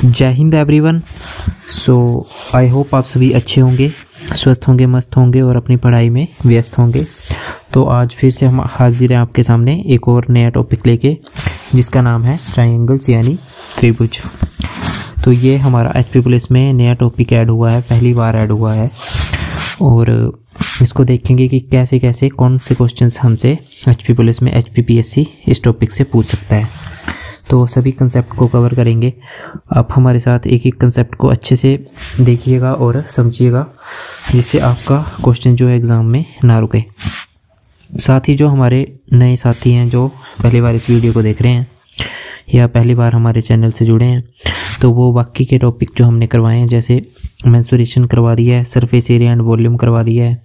जय Hind everyone. So I hope आप सभी अच्छे होंगे, स्वस्थ होंगे, मस्त होंगे और अपनी पढ़ाई में व्यस्त होंगे। तो आज फिर से हम हाजिर हैं आपके सामने एक और नया टॉपिक लेके, जिसका नाम है ट्रायंगल्स यानी त्रिभुज। तो ये हमारा एचपी पुलिस में नया टॉपिक ऐड हुआ है, पहली बार ऐड हुआ है और इसको देखेंगे कि कैसे कैसे कौन से क्वेश्चंस हमसे एचपी पुलिस में एचपीपीएससी इस टॉपिक से पूछ सकता है। तो सभी कंसेप्ट को कवर करेंगे। आप हमारे साथ एक एक कंसेप्ट को अच्छे से देखिएगा और समझिएगा, जिससे आपका क्वेश्चन जो है एग्ज़ाम में ना रुके। साथ ही जो हमारे नए साथी हैं जो पहली बार इस वीडियो को देख रहे हैं या पहली बार हमारे चैनल से जुड़े हैं, तो वो बाकी के टॉपिक जो हमने करवाए हैं, जैसे मेंसुरेशन करवा दिया है, सरफेस एरिया एंड वॉल्यूम करवा दिया है,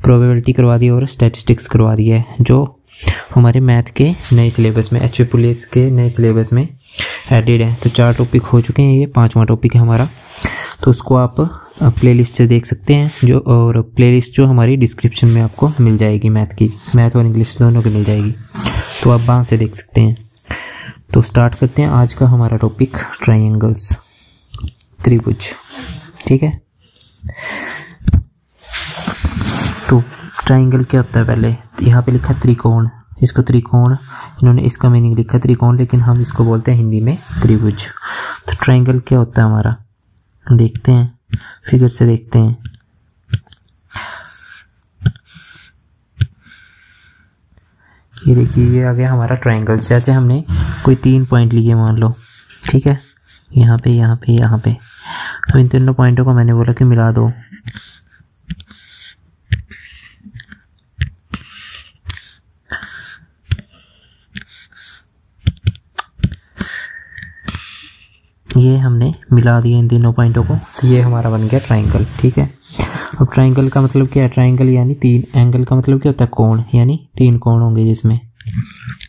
प्रोबेबिलिटी करवा दी है और स्टैटिस्टिक्स करवा दिया है, जो हमारे मैथ के नए सिलेबस में, एचपी पुलिस के नए सिलेबस में एडेड है। तो 4 टॉपिक हो चुके हैं, ये 5वां टॉपिक है हमारा। तो उसको आप प्लेलिस्ट से देख सकते हैं, जो और प्लेलिस्ट जो हमारी डिस्क्रिप्शन में आपको मिल जाएगी, मैथ और इंग्लिश दोनों की मिल जाएगी, तो आप वहाँ से देख सकते हैं। तो स्टार्ट करते हैं आज का हमारा टॉपिक, ट्रायंगल्स, त्रिभुज। ठीक है, तो ट्रायंगल क्या होता है? पहले यहाँ पे लिखा त्रिकोण, इसको त्रिकोण, इन्होंने इसका मीनिंग लिखा त्रिकोण, लेकिन हम इसको बोलते हैं हिंदी में त्रिभुज। तो ट्रायंगल क्या होता है हमारा, देखते हैं, फिगर से देखते हैं। ये देखिए, ये आ गया हमारा ट्रायंगल। जैसे हमने कोई 3 पॉइंट लिए मान लो, ठीक है, यहाँ पे, यहाँ पे, यहाँ पे। अब इन तीनों पॉइंटों को मैंने बोला कि मिला दो। ये हमने मिला दिया इन तीनों पॉइंटों को, तो ये हमारा बन गया ट्रायंगल। ठीक है, अब ट्रायंगल का मतलब क्या है? ट्रायंगल यानी 3, एंगल का मतलब क्या होता है? कोण, यानी 3 कोण होंगे जिसमें।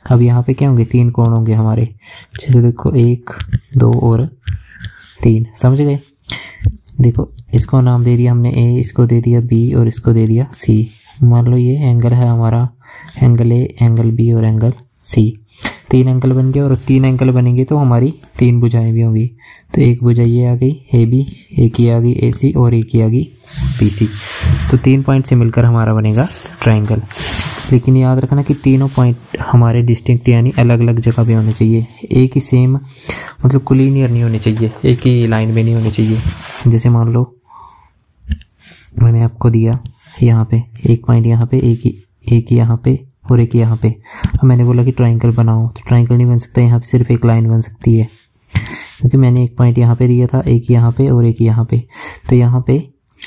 अब यहाँ पे क्या होंगे? 3 कोण होंगे हमारे, जैसे देखो 1, 2 और 3। समझ गए? देखो, इसको नाम दे दिया हमने ए, इसको दे दिया बी और इसको दे दिया सी। मान लो ये एंगल है हमारा, एंगल ए, एंगल बी और एंगल सी। 3 एंगल बन गए और 3 एंगल बनेंगे तो हमारी 3 भुजाएं भी होंगी। तो एक भुजा ये आ गई ए बी, एक ये आ गई ए सी और एक ये आ गई बी सी। तो 3 पॉइंट से मिलकर हमारा बनेगा ट्रायंगल। लेकिन याद रखना कि तीनों पॉइंट हमारे डिस्टिंक्ट यानी अलग अलग जगह पे होने चाहिए, एक ही सेम, मतलब कोलिनियर नहीं होने चाहिए, एक ही लाइन में नहीं होने चाहिए। जैसे मान लो मैंने आपको दिया यहाँ पे एक पॉइंट, यहाँ पे एक यहाँ पे और एक यहाँ पे। अब मैंने बोला कि ट्रायंगल बनाओ, तो ट्रायंगल नहीं बन सकता, यहाँ पे सिर्फ एक लाइन बन सकती है, क्योंकि मैंने एक पॉइंट यहाँ पे दिया था, एक यहाँ पे और एक यहाँ पे। तो यहाँ पे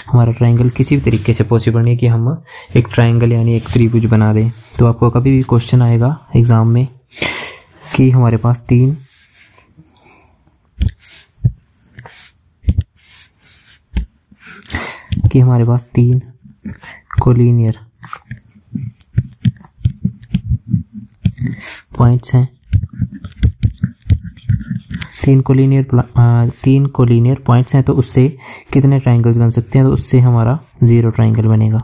हमारा ट्रायंगल किसी भी तरीके से पॉसिबल नहीं कि हम एक ट्रायंगल यानी एक त्रिभुज बना दें। तो आपको कभी भी क्वेश्चन आएगा एग्जाम में कि हमारे पास 3 कोलिनियर पॉइंट्स हैं, 3 कोलिनियर पॉइंट्स हैं, तो उससे कितने ट्रायंगल्स बन सकते हैं? तो उससे हमारा 0 ट्रायंगल बनेगा।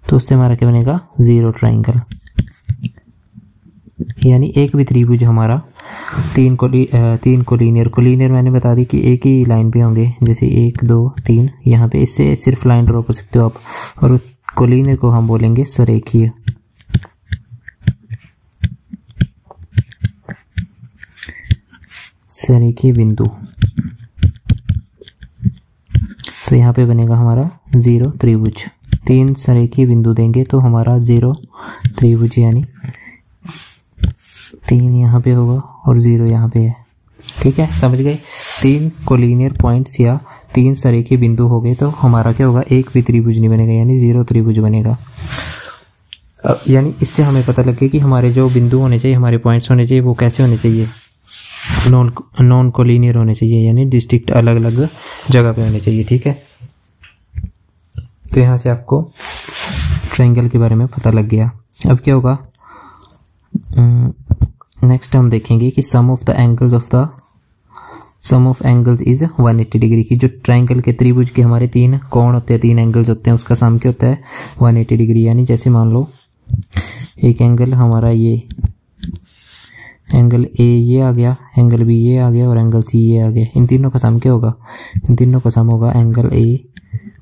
तो उससे हमारा क्या बनेगा? 0 ट्रायंगल। यानी एक भी त्रिभुज हमारा 3 कोलिनियर मैंने बता दी कि एक ही लाइन पे होंगे, जैसे 1, 2, 3 यहाँ पे, इससे सिर्फ लाइन ड्रॉ कर सकते हो आप। और कोलिनियर को हम बोलेंगे सरेखीय। सरेखीय बिंदु। तो यहाँ पे बनेगा हमारा 0 त्रिभुज। 3 सरेखीय बिंदु देंगे तो हमारा 0 त्रिभुज, यानी 3 यहाँ पे होगा और 0 यहाँ पे है। ठीक है, समझ गए? 3 कोलिनियर पॉइंट्स या 3 सरेखीय बिंदु हो गए तो हमारा क्या होगा? एक भी त्रिभुज नहीं बनेगा, यानी 0 त्रिभुज बनेगा। यानी इससे हमें पता लगे कि हमारे जो बिंदु होने चाहिए, हमारे पॉइंट्स होने चाहिए, वो कैसे होने चाहिए? नॉन कोलिनियर होने चाहिए, यानी डिस्ट्रिक्ट अलग अलग जगह पे होने चाहिए। ठीक है, तो यहाँ से आपको ट्रायंगल के बारे में पता लग गया। अब क्या होगा? नेक्स्ट हम देखेंगे कि sum of the angles of the sum of angles is 180 degree की। जो ट्राइंगल के त्रिभुज के हमारे 3 कोण होते हैं, 3 एंगल्स होते हैं, उसका सम क्या होता है 180 डिग्री। यानी जैसे मान लो एक एंगल हमारा ये एंगल ए ये आ गया, एंगल बी ये आ गया और एंगल सी ये आ गया। इन तीनों का सम क्या होगा, इन तीनों का सम होगा angle A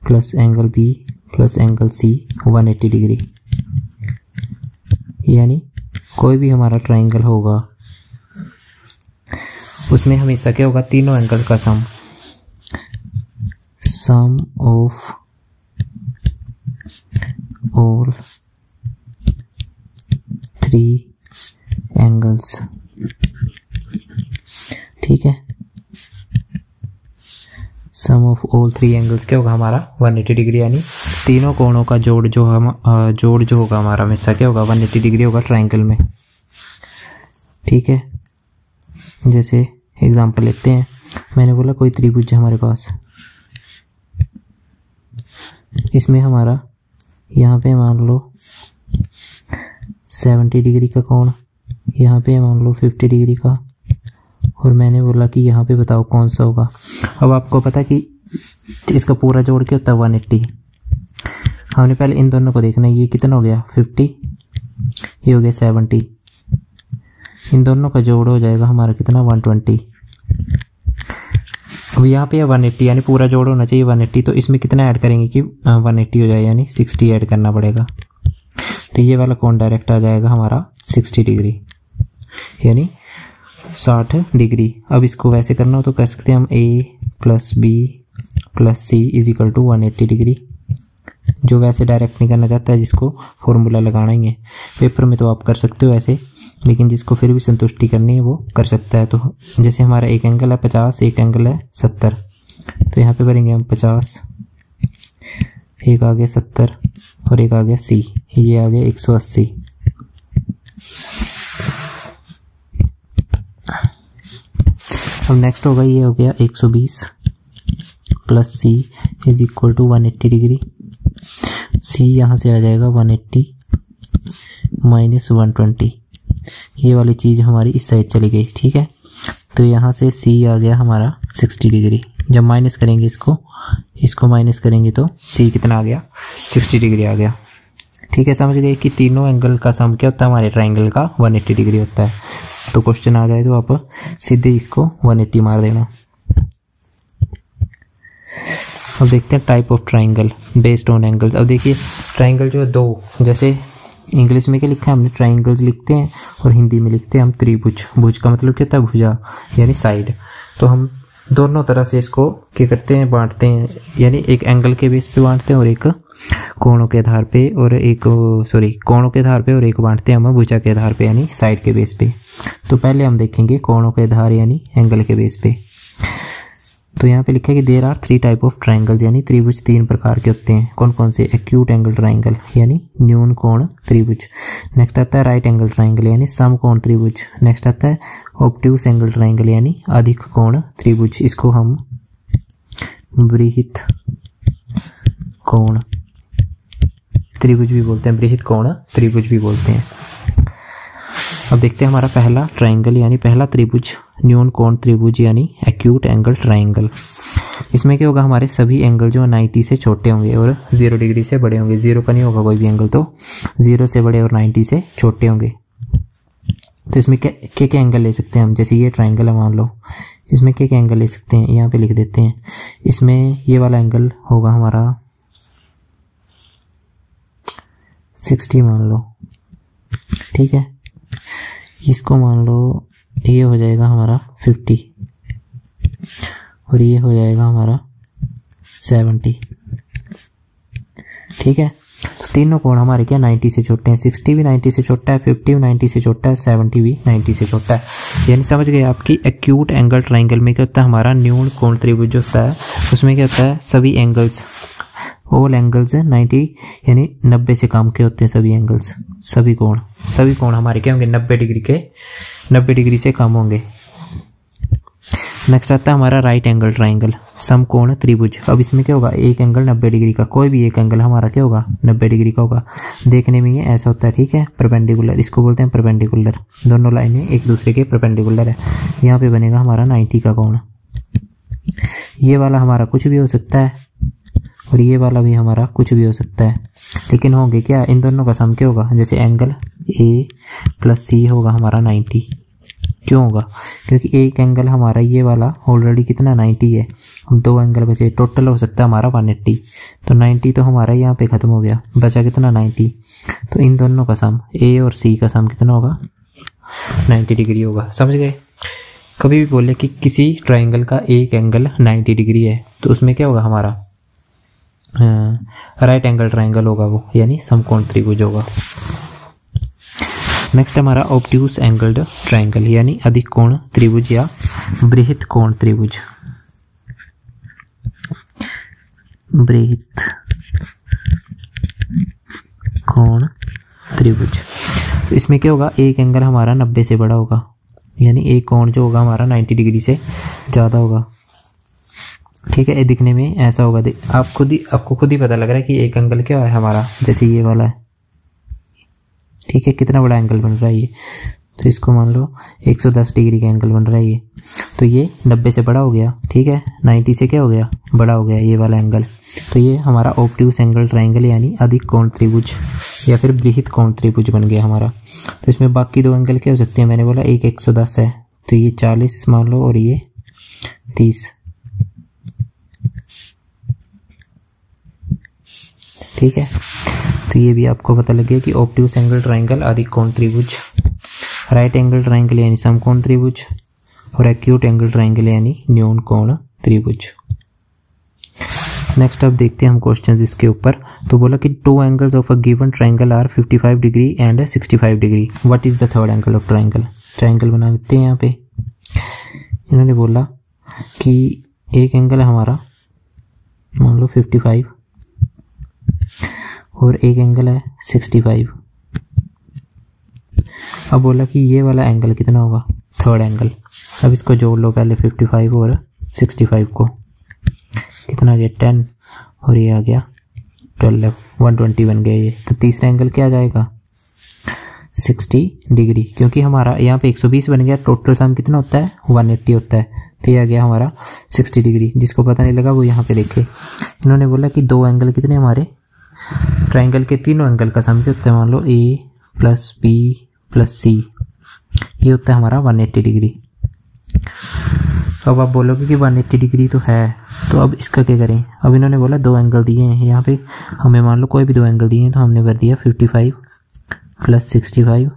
plus angle B plus angle C 180 degree. यानी कोई भी हमारा ट्राइंगल होगा उसमें हमेशा क्या होगा, तीनों एंगल का सम ऑफ ऑल 3 एंगल्स। ठीक है, सम ऑफ ऑल 3 एंगल्स क्या होगा हमारा 180 डिग्री। यानी तीनों कोणों का जोड़ जो होगा हमारा हमेशा क्या होगा 180 डिग्री होगा ट्राइंगल में। ठीक है, जैसे एग्जांपल लेते हैं, मैंने बोला कोई त्रिभुज है हमारे पास, इसमें हमारा यहाँ पे मान लो 70 डिग्री का कोण, यहाँ पे मान लो 50 डिग्री का, और मैंने बोला कि यहाँ पे बताओ कौन सा होगा। अब आपको पता कि इसका पूरा जोड़ क्या होता है 180। हमने पहले इन दोनों को देखना है, ये कितना हो गया 50, ये हो गया 70, इन दोनों का जोड़ हो जाएगा हमारा कितना 120। अब यहाँ पे 180 यानी पूरा जोड़ होना चाहिए 180, तो इसमें कितना ऐड करेंगे कि 180 हो जाए, यानी 60 ऐड करना पड़ेगा। तो ये वाला कोण डायरेक्ट आ जाएगा हमारा 60 डिग्री, यानी 60 डिग्री। अब इसको वैसे करना हो तो कह सकते हैं हम a plus B plus C is equal to 180 degree. जो वैसे डायरेक्ट नहीं करना चाहता है, जिसको फॉर्मूला लगाना ही है, पेपर में तो आप कर सकते हो ऐसे, लेकिन जिसको फिर भी संतुष्टि करनी है वो कर सकता है। तो जैसे हमारा एक एंगल है 50, एक एंगल है 70, तो यहाँ पे भरेंगे हम 50, एक आ गया 70 और एक आ गया सी, ये आ गया 180। अब नेक्स्ट होगा, ये हो गया 120 plus C is equal to 180 degree. C यहाँ से आ जाएगा 180 माइनस 120, ये वाली चीज़ हमारी इस साइड चली गई। ठीक है, तो यहाँ से सी आ गया हमारा 60 डिग्री। जब माइनस करेंगे इसको माइनस करेंगे तो सी कितना आ गया 60 डिग्री आ गया। ठीक है, समझ गए कि तीनों एंगल का सम क्या होता है हमारे ट्राइंगल का 180 डिग्री होता है। तो क्वेश्चन आ जाए तो आप सीधे इसको 180 मार देना। अब देखते हैं type of triangle based on angles. अब देखिए ट्राइंगल जो है दो, जैसे इंग्लिश में क्या लिखा है हमने ट्राइंगल्स लिखते हैं और हिंदी में लिखते हैं हम त्रिभुज। भुज का मतलब क्या होता है भुजा, यानी साइड। तो हम दोनों तरह से इसको क्या करते हैं बांटते हैं, यानी एक एंगल के बेस पे बांटते हैं और एक कोणों के आधार पे, और एक कोणों के आधार पे और एक बांटते हैं हम भुजा के आधार पे यानी साइड के बेस पे। तो पहले हम देखेंगे कोणों के आधार यानी एंगल के बेस पे। तो यहाँ पे लिखा है कि there are 3 type of triangles, यानी त्रिभुज 3 प्रकार के होते हैं। कौन कौन से, एक्यूट एंगल ट्राइंगल यानी न्यून कोण त्रिभुज। नेक्स्ट आता है राइट एंगल ट्राइंगल यानी सम कोण त्रिभुज। नेक्स्ट आता है ऑब्ट्यूस एंगल ट्राइंगल यानी अधिक कोण त्रिभुज। इसको हम बृहत कोण त्रिभुज भी बोलते हैं, बृहत कोण त्रिभुज भी बोलते हैं। अब देखते हैं हमारा पहला ट्राइंगल यानी पहला त्रिभुज न्यून कोण त्रिभुज यानी एक्यूट एंगल ट्राइंगल। इसमें क्या होगा, हमारे सभी एंगल जो 90 से छोटे होंगे और 0 डिग्री से बड़े होंगे। 0 का नहीं होगा कोई भी एंगल, तो 0 से बड़े और 90 से छोटे होंगे। तो इसमें क्या एंगल ले सकते हैं हम, जैसे ये ट्राइंगल है मान लो, इसमें क्या एंगल ले सकते हैं, यहाँ पे लिख देते हैं। इसमें ये वाला एंगल होगा हमारा 60 मान लो, ठीक है। इसको मान लो ये हो जाएगा हमारा 50 और ये हो जाएगा हमारा 70, ठीक है। तो तीनों कोण हमारे क्या 90 से छोटे हैं। 60 भी 90 से छोटा है, 50 भी 90 से छोटा है, 70 भी 90 से छोटा है। यानी समझ गए आपकी एक्यूट एंगल ट्राइंगल में क्या होता है, हमारा न्यून कोण त्रिभुज जो होता है उसमें क्या होता है, सभी एंगल्स ऑल एंगल्स 90 यानी 90 से कम के होते हैं सभी एंगल्स। सभी कोण हमारे क्या होंगे 90 डिग्री से कम होंगे। नेक्स्ट आता है हमारा राइट एंगल ट्राइंगल सम कोण त्रिभुज। अब इसमें क्या होगा, एक एंगल 90 डिग्री का, कोई भी एक एंगल हमारा क्या होगा 90 डिग्री का होगा। देखने में ये ऐसा होता है, ठीक है, परपेंडिकुलर, इसको बोलते हैं परपेंडिकुलर। दोनों लाइनें एक दूसरे के परपेंडिकुलर है। यहाँ पे बनेगा हमारा 90 का कोण, ये वाला हमारा कुछ भी हो सकता है और ये वाला भी हमारा कुछ भी हो सकता है, लेकिन होंगे क्या, इन दोनों का सम क्या होगा, जैसे एंगल ए प्लस सी होगा हमारा 90। क्यों होगा, क्योंकि एक एंगल हमारा ये वाला ऑलरेडी कितना 90 है, हम 2 एंगल बचे, टोटल हो सकता है हमारा 180। तो 90 तो हमारा यहाँ पे ख़त्म हो गया, बचा कितना 90। तो इन दोनों का सम ए और सी का सम कितना होगा, 90 डिग्री होगा। समझ गए। कभी भी बोले कि किसी ट्राइंगल का एक एंगल 90 डिग्री है तो उसमें क्या होगा हमारा, राइट एंगल ट्राइंगल होगा वो, यानी समकोण त्रिभुज होगा। नेक्स्ट हमारा ऑब्ट्यूस एंगल्ड ट्राइंगल यानी अधिक कोण त्रिभुज या बृहत कोण त्रिभुज। बृहत कोण त्रिभुज, तो इसमें क्या होगा, एक एंगल हमारा 90 से बड़ा होगा, यानी एक कोण जो होगा हमारा 90 डिग्री से ज़्यादा होगा। ठीक है, ये दिखने में ऐसा होगा, आपको खुद ही पता लग रहा है कि एक एंगल क्या है हमारा, जैसे ये वाला है। ठीक है, कितना बड़ा एंगल बन रहा है ये, तो इसको मान लो 110 डिग्री का एंगल बन रहा है ये, तो ये 90 से बड़ा हो गया। ठीक है, 90 से क्या हो गया, बड़ा हो गया ये वाला एंगल। तो ये हमारा ऑब्ट्यूस एंगल ट्राइंगल यानी अधिक कोण त्रिभुज या फिर बृहत कोण त्रिभुज बन गया हमारा। तो इसमें बाकी 2 एंगल क्या हो सकते हैं, मैंने बोला एक 110 है, तो ये 40 मान लो और ये 30। ठीक है, तो ये भी आपको पता लग गया कि ऑब्ट्यूस एंगल ट्राइंगल अधिक कोण त्रिभुज, राइट एंगल ट्राइंगल यानी समकोण त्रिभुज और एक्यूट एंगल ट्राइंगल यानी न्यून कोण त्रिभुज। नेक्स्ट अब देखते हैं हम क्वेश्चंस इसके ऊपर। तो बोला कि 2 angles of a given triangle are 55 degree and 65 degree, what is the third angle of triangle. Triangle बना लेते हैं। यहाँ पे इन्होंने बोला कि एक एंगल है हमारा मान लो 55 और एक एंगल है 65। अब बोला कि ये वाला एंगल कितना होगा, थर्ड एंगल। अब इसको जोड़ लो पहले 55 और 65 को, कितना आ गया 10 और ये आ गया 12, 120 बन गया ये। तो तीसरा एंगल क्या आ जाएगा 60 डिग्री, क्योंकि हमारा यहाँ पे 120 बन गया, टोटल सम कितना होता है 180 होता है, तो ये आ गया हमारा 60 डिग्री। जिसको पता नहीं लगा वो यहाँ पे देखे। इन्होंने बोला कि 2 एंगल कितने हमारे ट्राइंगल के, तीनों एंगल का सम क्या होता है, मान लो ए प्लस बी प्लस सी, ये होता है हमारा 180 डिग्री। तो अब आप बोलोगे कि 180 डिग्री तो है, तो अब इसका क्या करें। अब इन्होंने बोला 2 एंगल दिए हैं यहाँ पे, हमें मान लो कोई भी 2 एंगल दिए हैं, तो हमने कर दिया 55 plus 65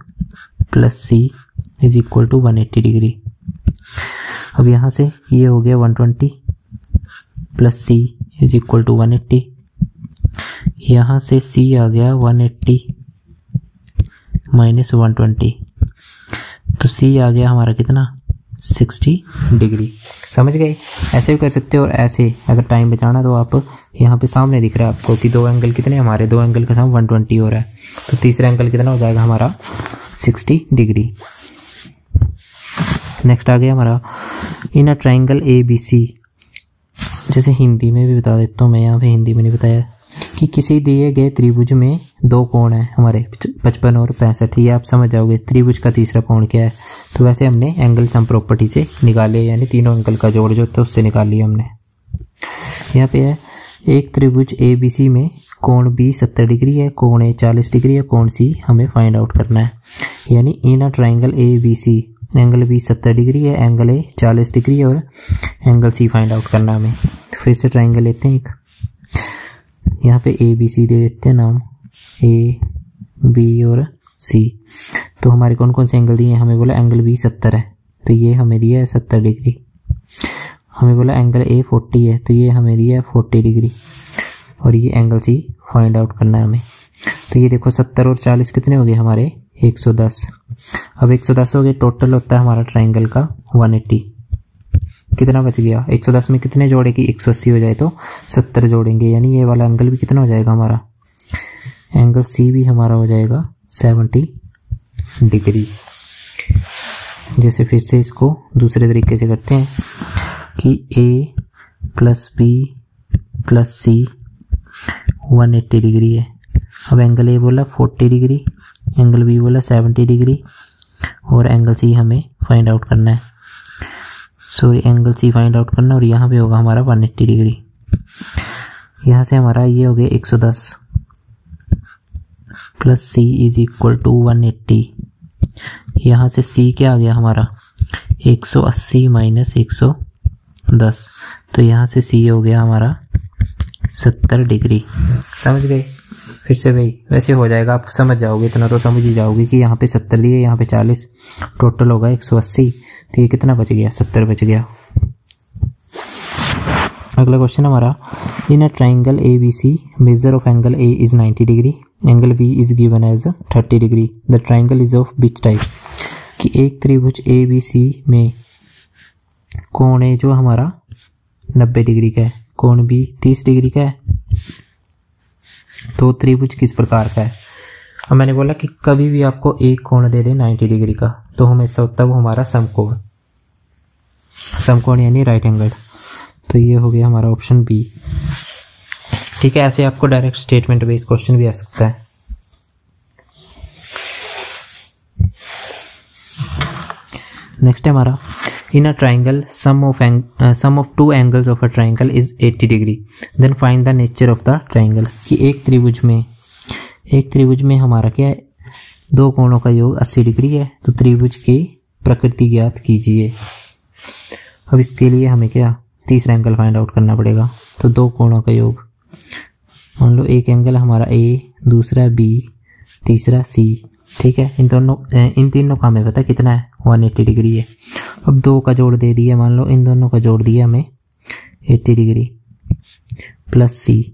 plus C is equal to 180 degree. अब यहाँ से ये हो गया 120 plus C is equal to 180, यहाँ से सी आ गया 180 माइनस 120, तो सी आ गया हमारा कितना 60 डिग्री। समझ गए। ऐसे भी कर सकते हो और ऐसे, अगर टाइम बचाना तो आप यहाँ पे सामने दिख रहा है आपको कि 2 एंगल कितने हमारे, 2 एंगल का सम 120 हो रहा है, तो तीसरा एंगल कितना हो जाएगा हमारा 60 डिग्री। नेक्स्ट आ गया हमारा इन अ ट्राइंगल ABC। जैसे हिंदी में भी बता देता हूँ मैं, यहाँ पे हिंदी में नहीं बताया कि किसी दिए गए त्रिभुज में 2 कोण है हमारे 55 और 65। ये आप समझ जाओगे त्रिभुज का तीसरा कोण क्या है। तो वैसे हमने एंगल सम प्रॉपर्टी से निकाले, यानी तीनों एंगल का जोड़ जो होता है उससे निकाल लिया हमने। यहाँ पे है एक त्रिभुज ABC में कोण B 70 डिग्री है, कोण A 40 डिग्री है, कोण C हमें फाइंड आउट करना है। यानी in a triangle ABC angle B 70 degree है, एंगल A 40 डिग्री है और एंगल C फाइंड आउट करना हमें। तो फिर से ट्राइंगल लेते हैं एक, यहाँ पे ABC दे देते हैं नाम, A B और C। तो हमारे कौन कौन से एंगल दिए हैं, हमें बोला एंगल B 70 है, तो ये हमें दिया है 70 डिग्री। हमें बोला एंगल A 40 है, तो ये हमें दिया है 40 डिग्री, और ये एंगल C फाइंड आउट करना है हमें। तो ये देखो 70 और 40 कितने हो गए हमारे 110। अब 110 हो गए, टोटल होता है हमारा ट्राइंगल का 180। कितना बच गया, 110 में कितने जोड़ेगी 180 हो जाए तो 70 जोड़ेंगे, यानी ये वाला एंगल भी कितना हो जाएगा हमारा, एंगल C भी हमारा हो जाएगा 70 डिग्री। जैसे फिर से इसको दूसरे तरीके से करते हैं कि A plus B plus C 180 degree है। अब एंगल A बोला 40 डिग्री, एंगल B बोला 70 डिग्री और एंगल C हमें फाइंड आउट करना है। Sorry angle C find out करना, और यहाँ पे होगा हमारा 180 डिग्री। यहाँ से हमारा ये हो गया 110 plus C is equal to 180। यहाँ से सी क्या आ गया हमारा 180 माइनस 110, तो यहाँ से सी हो गया हमारा 70 डिग्री। समझ गए? फिर से भाई वैसे हो जाएगा, आप समझ जाओगे, इतना तो समझ ही जाओगे कि यहाँ पे 70 दिए, यहाँ पे 40, टोटल होगा 180, तो ये कितना बच गया 70 बच गया। अगला क्वेश्चन हमारा, in a triangle A B C measure of angle A is 90 degree, angle B is given as 30 degree, the triangle is of which type. कि एक त्रिभुज ए बी सी में कोण ए जो हमारा 90 डिग्री का है, कोण बी 30 डिग्री का है, तो त्रिभुज किस प्रकार का है। अब मैंने बोला कि कभी भी आपको एक कोण दे दे 90 डिग्री का, तो हमेशा होता है वो हमारा समकोण, समकोण यानी राइट एंगल। तो ये हो गया हमारा ऑप्शन बी। ठीक है, ऐसे आपको डायरेक्ट स्टेटमेंट बेस्ड क्वेश्चन भी आ सकता है। नेक्स्ट है हमारा, in a triangle sum of two angles of a triangle is 80 degree, then find the nature of the triangle. कि एक त्रिभुज में हमारा क्या है, दो कोणों का योग 80 डिग्री है, तो त्रिभुज की प्रकृति ज्ञात कीजिए। अब इसके लिए हमें क्या तीसरा एंगल फाइंड आउट करना पड़ेगा। तो दो कोणों का योग, मान लो एक एंगल हमारा ए, दूसरा बी, तीसरा सी। ठीक है, इन तीनों का हमें पता कितना है 180 डिग्री है। अब दो का जोड़ दे दिया, मान लो इन दोनों का जोड़ दिया हमें 80 डिग्री प्लस सी,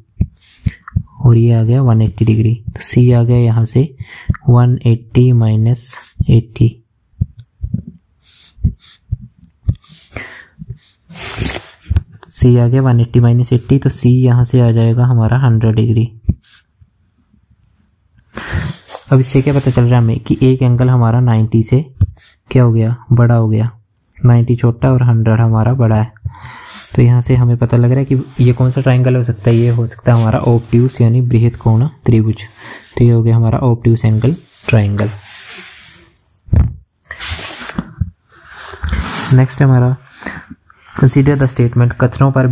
और ये आ गया 180 डिग्री। तो सी आ गया यहाँ से 180 माइनस 80, सी आ गया 180 माइनस 80, तो सी यहाँ से आ जाएगा हमारा 100 डिग्री। अब इससे क्या पता चल रहा है हमें कि एक एंगल हमारा 90 से क्या हो गया, बड़ा हो गया। 90 छोटा और 100 हमारा बड़ा है। तो यहाँ से हमें पता लग रहा है कि ये कौन सा ट्राइंगल हो सकता है, ये हो सकता है हमारा ऑब्ट्यूस यानी बृहद कोण त्रिभुज। तो ये हो गया हमारा ऑब्ट्यूस एंगल ट्राइंगल। नेक्स्ट है हमारा, कंसीडर द स्टेटमेंट, कथनों पर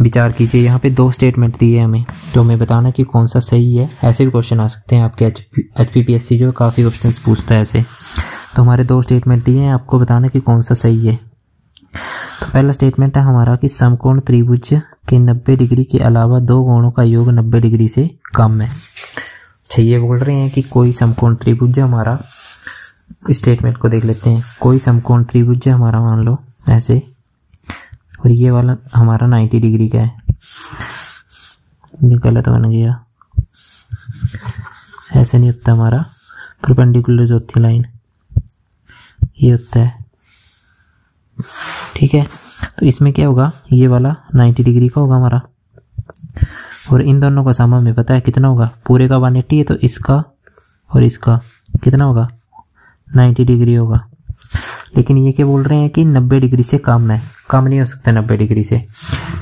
विचार कीजिए। यहाँ पे दो स्टेटमेंट दिए हमें, तो हमें बताना कि कौन सा सही है। ऐसे भी क्वेश्चन आ सकते हैं आपके HPPSC जो काफ़ी क्वेश्चंस पूछता है ऐसे। तो हमारे दो स्टेटमेंट दिए हैं, आपको बताना कि कौन सा सही है। तो पहला स्टेटमेंट है हमारा कि समकोण त्रिभुज के 90 डिग्री के अलावा दो कोणों का योग 90 डिग्री से कम है। अच्छा, ये बोल रहे हैं कि कोई समकोण त्रिभुज हमारा, स्टेटमेंट को देख लेते हैं। कोई समकोण त्रिभुज हमारा मान लो ऐसे, और ये वाला हमारा 90 डिग्री का है। ये गलत बन गया, ऐसे नहीं होता हमारा, परपेंडिकुलर जो होती है लाइन ये होता है। ठीक है, तो इसमें क्या होगा, ये वाला 90 डिग्री का होगा हमारा, और इन दोनों का सम हमें पता है कितना होगा, पूरे का 180 है, तो इसका और इसका कितना होगा 90 डिग्री होगा। लेकिन ये क्या बोल रहे हैं कि 90 डिग्री से कम है, कम नहीं हो सकता 90 डिग्री से,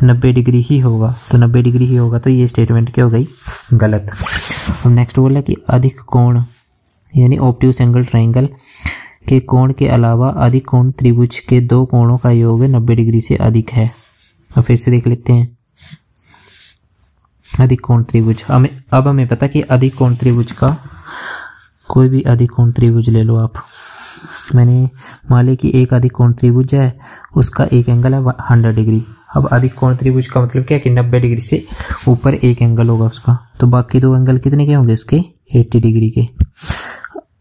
90 डिग्री ही होगा। तो 90 डिग्री ही होगा, तो ये स्टेटमेंट क्या हो गई, गलत। अब नेक्स्ट बोला कि अधिक कोण यानी ऑब्ट्यूस एंगल ट्राइंगल के कोण के अलावा अधिक कोण त्रिभुज के दो कोणों का योग 90 डिग्री से अधिक है। अब फिर से देख लेते हैं, अधिक कोण त्रिभुज, अब हमें पता कि अधिक कोण त्रिभुज का कोई भी अधिक कोण त्रिभुज ले लो आप। मैंने मान लिया कि एक अधिक कोण त्रिभुज है, उसका एक एंगल है 100 डिग्री। अब अधिक कोण त्रिभुज का मतलब क्या है कि 90 डिग्री से ऊपर एक एंगल होगा उसका, तो बाकी दो एंगल कितने के होंगे उसके 80 डिग्री के,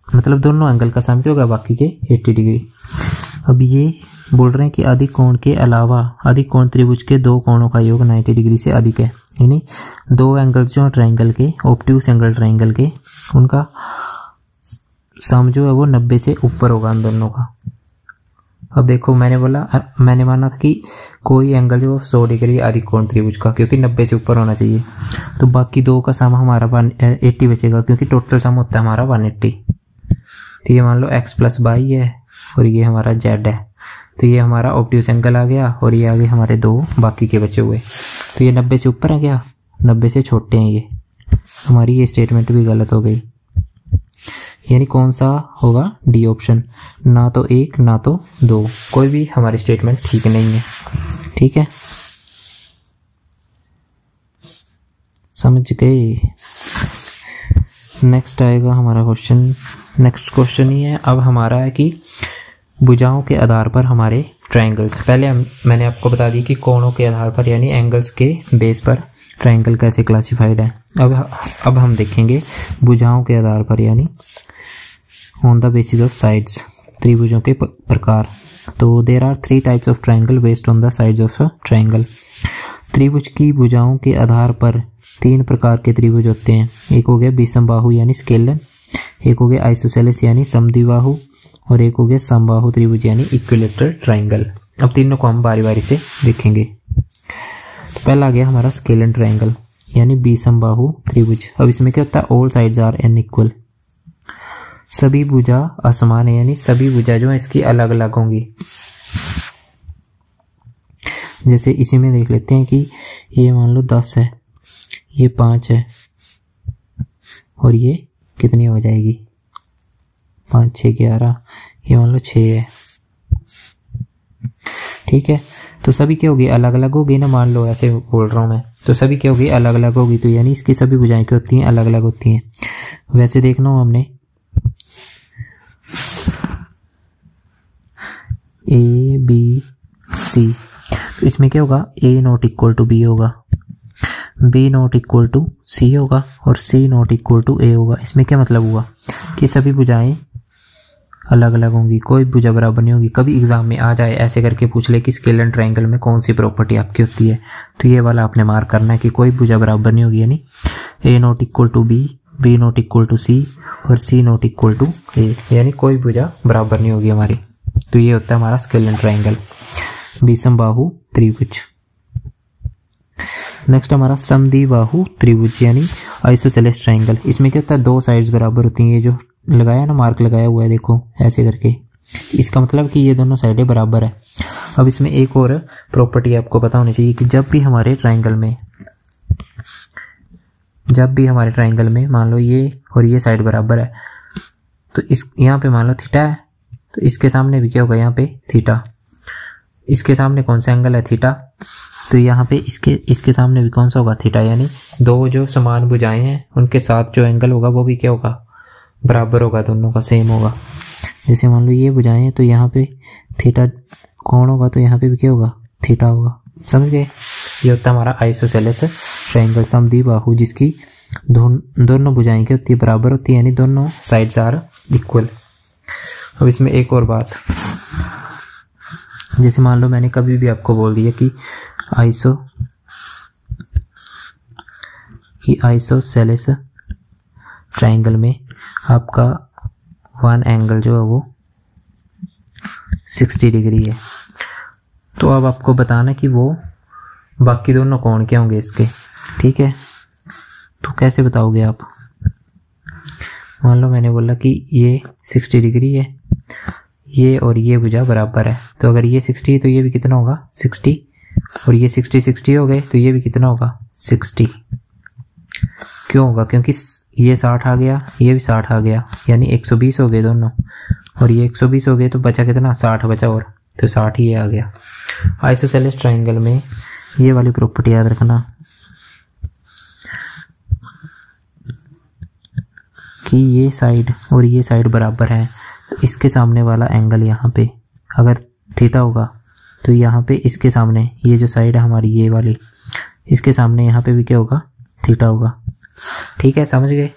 मतलब दोनों एंगल का सम क्या होगा बाकी के 80 डिग्री। अब ये बोल रहे हैं कि अधिक कोण के अलावा अधिक कोण त्रिभुज के दो कोणों का योग 90 डिग्री से अधिक है, यानी दो एंगल्स जो ट्राइंगल के, ऑब्ट्यूस एंगल ट्राइंगल के, उनका सम जो है वो 90 से ऊपर होगा उन दोनों का। अब देखो मैंने माना था कि कोई एंगल जो 100 डिग्री अधिक कोण त्रिभुज का, क्योंकि 90 से ऊपर होना चाहिए, तो बाकी दो का सम हमारा 80 बचेगा, क्योंकि टोटल सम होता है हमारा 180। तो ये मान लो x प्लस y है और ये हमारा z है, तो ये हमारा ऑब्ट्यूस एंगल आ गया, और ये आ गए हमारे दो बाकी के बचे हुए। तो ये 90 से ऊपर है क्या, 90 से छोटे हैं ये, हमारी ये स्टेटमेंट भी गलत हो गई। यानी कौन सा होगा? डी ऑप्शन, ना तो 1 ना तो 2, कोई भी हमारी स्टेटमेंट ठीक नहीं है। ठीक है, समझ गए? नेक्स्ट आएगा हमारा क्वेश्चन। नेक्स्ट क्वेश्चन ही है अब हमारा है कि भुजाओं के आधार पर हमारे ट्रायंगल्स, पहले मैंने आपको बता दी कि कोणों के आधार पर यानी एंगल्स के बेस पर ट्रायंगल कैसे क्लासिफाइड है। अब हम देखेंगे भुजाओं के आधार पर यानी on the basis of sides, त्रिभुजों के प्रकार। तो there are 3 types of triangle based on the sides of a triangle. त्रिभुज की भुजाओं के आधार पर 3 प्रकार के त्रिभुज होते हैं। एक हो गया विषमबाहु यानी स्केलन, एक हो गया आइसोसेलेस यानी समद्विबाहु, और एक हो गया समबाहु त्रिभुज यानी इक्विलैटरल ट्रायंगल। अब तीनों को हम बारी बारी से देखेंगे। तो पहला आ गया हमारा स्केलन ट्रायंगल यानी विषमबाहु त्रिभुज। अब इसमें क्या होता है? ऑल साइड्स आर अनइक्वल, सभी भुजा असमान है यानी सभी भुजा जो है इसकी अलग अलग होंगी। जैसे इसी में देख लेते हैं कि ये मान लो 10 है, ये 5 है, और ये कितनी हो जाएगी? 5 6 11, ये मान लो 6 है। ठीक है, तो सभी क्या होगी? अलग अलग होगी ना, मान लो ऐसे बोल रहा हूँ मैं, तो सभी क्या होगी? अलग अलग होगी। तो यानी इसकी सभी भुजाएं क्या होती हैं? अलग अलग होती हैं। वैसे देखना हो हमने ए बी सी, तो इसमें क्या होगा? ए नॉट इक्वल टू बी होगा, बी नॉट इक्वल टू सी होगा, और सी नॉट इक्वल टू ए होगा। इसमें क्या मतलब हुआ कि सभी भुजाएं अलग अलग होंगी, कोई भुजा बराबर नहीं होगी। कभी एग्जाम में आ जाए ऐसे करके पूछ ले कि स्केलन ट्रायंगल में कौन सी प्रॉपर्टी आपकी होती है, तो ये वाला आपने मार्क करना है कि कोई भुजा बराबर नहीं होगी, यानी A not equal to B, B not equal to C, और C not equal to A, यानी कोई भुजा बराबर नहीं होगी हमारी। तो ये होता है हमारा स्केलन ट्रायंगल, विषमबाहु त्रिभुज। नेक्स्ट हमारा समद्विबाहु त्रिभुज यानी आइसोसेलेस ट्रायंगल। इसमें क्या होता है? 2 साइड्स बराबर होती हैं। ये जो लगाया ना, मार्क लगाया हुआ है देखो ऐसे करके, इसका मतलब कि ये दोनों साइडें बराबर है। अब इसमें एक और प्रॉपर्टी आपको पता होनी चाहिए कि जब भी हमारे ट्रायंगल में मान लो ये और ये साइड बराबर है, तो इस यहाँ पे मान लो थीटा है, तो इसके सामने भी क्या होगा? यहाँ पे थीटा। इसके सामने कौन सा एंगल है? थीटा। तो यहाँ पे इसके सामने भी कौन सा होगा? थीटा। यानी 2 जो समान भुजाएं हैं उनके साथ जो एंगल होगा वो भी क्या होगा? बराबर होगा, दोनों का सेम होगा। जैसे मान लो ये भुजाएं हैं, तो यहाँ पे थीटा कोण होगा, तो यहाँ पे भी क्या होगा? थीटा होगा। समझ गए? ये होता है हमारा आइसोसेलेस ट्रायंगल, समद्विबाहु, जिसकी दोनों भुजाएं क्या होती है? बराबर होती है, यानी दोनों साइड्स आर इक्वल। अब इसमें एक और बात, जैसे मान लो मैंने कभी भी आपको बोल दिया कि आइसोसेलेस ट्रायंगल में आपका वन एंगल जो है वो 60 डिग्री है, तो अब आपको बताना कि वो बाकी दोनों कोण क्या होंगे इसके। ठीक है, तो कैसे बताओगे आप? मान लो मैंने बोला कि ये 60 डिग्री है, ये और ये भुजा बराबर है, तो अगर ये 60 है तो ये भी कितना होगा? 60, और ये 60 हो गए तो ये भी कितना होगा? 60। क्यों होगा? क्योंकि ये 60 आ गया, ये भी 60 आ गया, यानी 120 हो गए दोनों, और ये 120 हो गए, तो बचा कितना? 60 बचा, और तो 60 ही आ गया। आइसोसेलेस ट्रायंगल में ये वाली प्रॉपर्टी याद रखना कि ये साइड और ये साइड बराबर है, तो इसके सामने वाला एंगल यहाँ पे अगर थीटा होगा, तो यहाँ पे इसके सामने ये जो साइड है हमारी ये वाली, इसके सामने यहाँ पे भी क्या होगा? थीटा होगा। ठीक है, समझ गए?